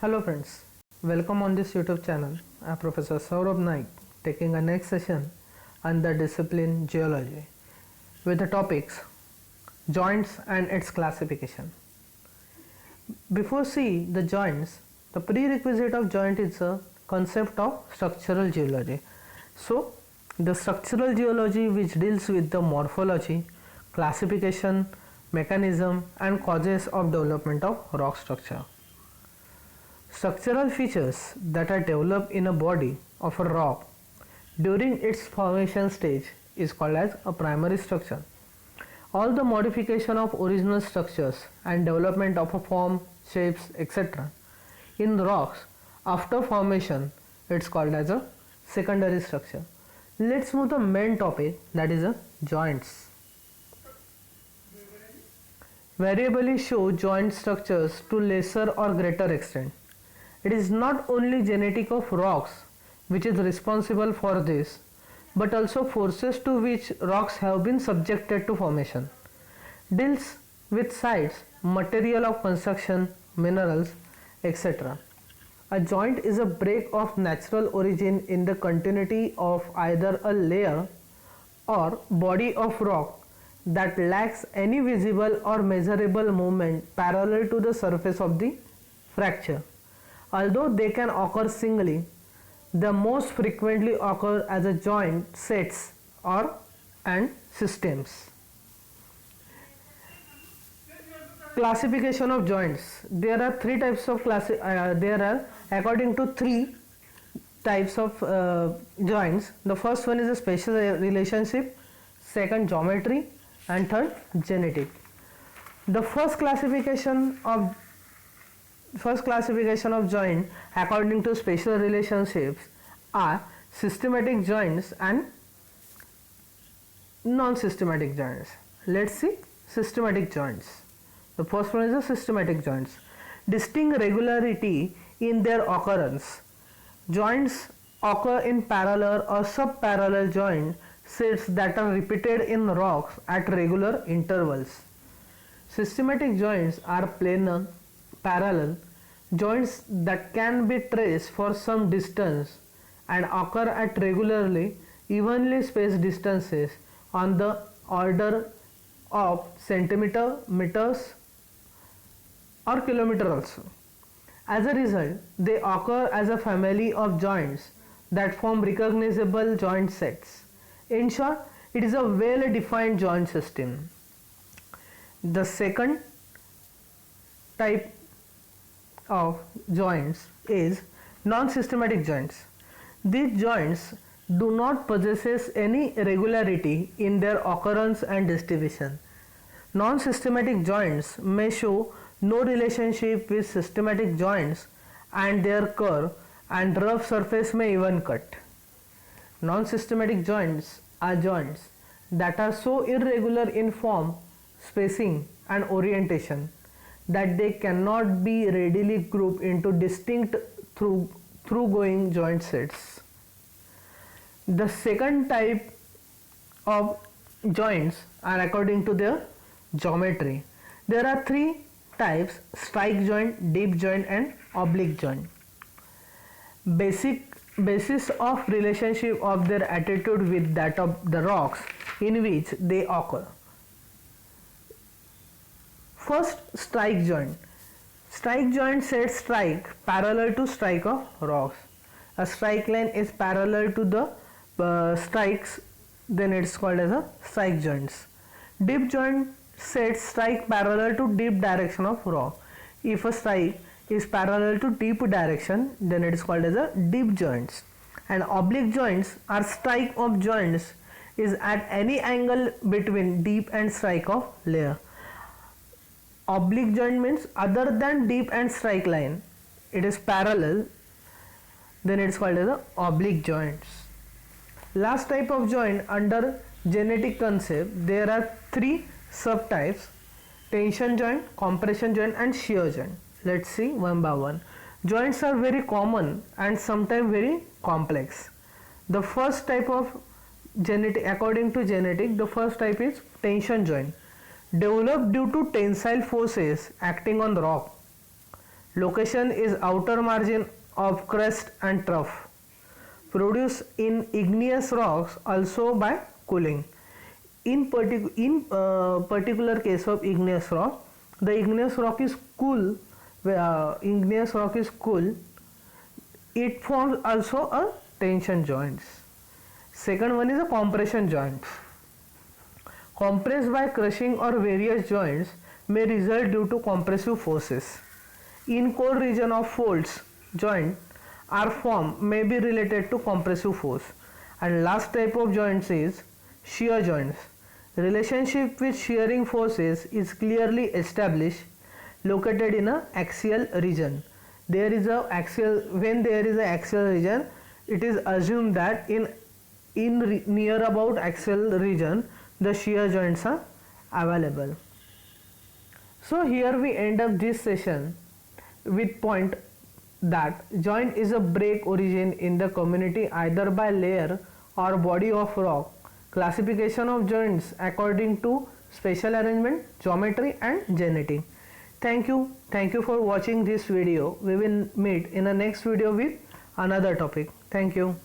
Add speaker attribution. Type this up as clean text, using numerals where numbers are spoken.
Speaker 1: Hello friends, welcome on this YouTube channel. I am Professor Saurabh Naik taking a next session on the discipline geology with the topics joints and its classification. Before see the joints, the prerequisite of joint is a concept of structural geology. So the structural geology which deals with the morphology, classification, mechanism and causes of development of rock structure. Structural features that are developed in a body of a rock during its formation stage is called as a primary structure. All the modification of original structures and development of a form, shapes, etc. in rocks after formation, it's called as a secondary structure. Let's move to the main topic, that is a joints. Variably show joint structures to lesser or greater extent. It is not only genetic of rocks which is responsible for this, but also forces to which rocks have been subjected to formation. Deals with sites, material of construction, minerals, etc. A joint is a break of natural origin in the continuity of either a layer or body of rock that lacks any visible or measurable movement parallel to the surface of the fracture. Although they can occur singly, they most frequently occur as a joint sets and systems. Classification of joints. There are three types of according to three types of joints. The first one is a spatial relationship, second geometry, and third genetic. The first classification of joint according to spatial relationships are systematic joints and non-systematic joints. Let's see systematic joints. The first one is the systematic joints. Distinct regularity in their occurrence. Joints occur in parallel or subparallel joint sets that are repeated in rocks at regular intervals. Systematic joints are planar, parallel joints that can be traced for some distance and occur at regularly evenly spaced distances on the order of centimeter, meters or kilometer also. As a result, they occur as a family of joints that form recognizable joint sets. In short, it is a well-defined joint system. The second type of joints is non-systematic joints. These joints do not possess any regularity in their occurrence and distribution. Non-systematic joints may show no relationship with systematic joints and their curve and rough surface may even cut. Non-systematic joints are joints that are so irregular in form, spacing and orientation that they cannot be readily grouped into distinct through-going joint sets. The second type of joints are according to their geometry. There are three types: strike joint, dip joint and oblique joint. Basis of relationship of their attitude with that of the rocks in which they occur. First, strike joint. Strike joint sets strike parallel to strike of rocks. A strike line is parallel to the strikes, then it's called as a strike joints. Dip joint sets strike parallel to dip direction of rock. If a strike is parallel to dip direction, then it is called as a dip joints. And oblique joints are strike of joints is at any angle between dip and strike of layer. Oblique joint means other than dip and strike line, it is parallel, then it is called as a oblique joints. Last type of joint under genetic concept, there are three subtypes: tension joint, compression joint and shear joint. Let's see one by one. Joints are very common and sometimes very complex. The first type of genetic, according to genetic, the first type is tension joint, developed due to tensile forces acting on rock. Location is outer margin of crust and trough. Produced in igneous rocks also by cooling. In particular case of igneous rock, the igneous rock is cool. It forms also a tension joints. Second one is a compression joints. Compressed by crushing or various joints may result due to compressive forces. In core region of folds, joint are formed may be related to compressive force. And last type of joints is shear joints. Relationship with shearing forces is clearly established, located in a axial region. When there is a axial region, it is assumed that in near about axial region the shear joints are available. So here we end up this session with point that joint is a break origin in the community either by layer or body of rock. Classification of joints according to spatial arrangement, geometry and genetic. Thank you for watching this video. We will meet in the next video with another topic. Thank you.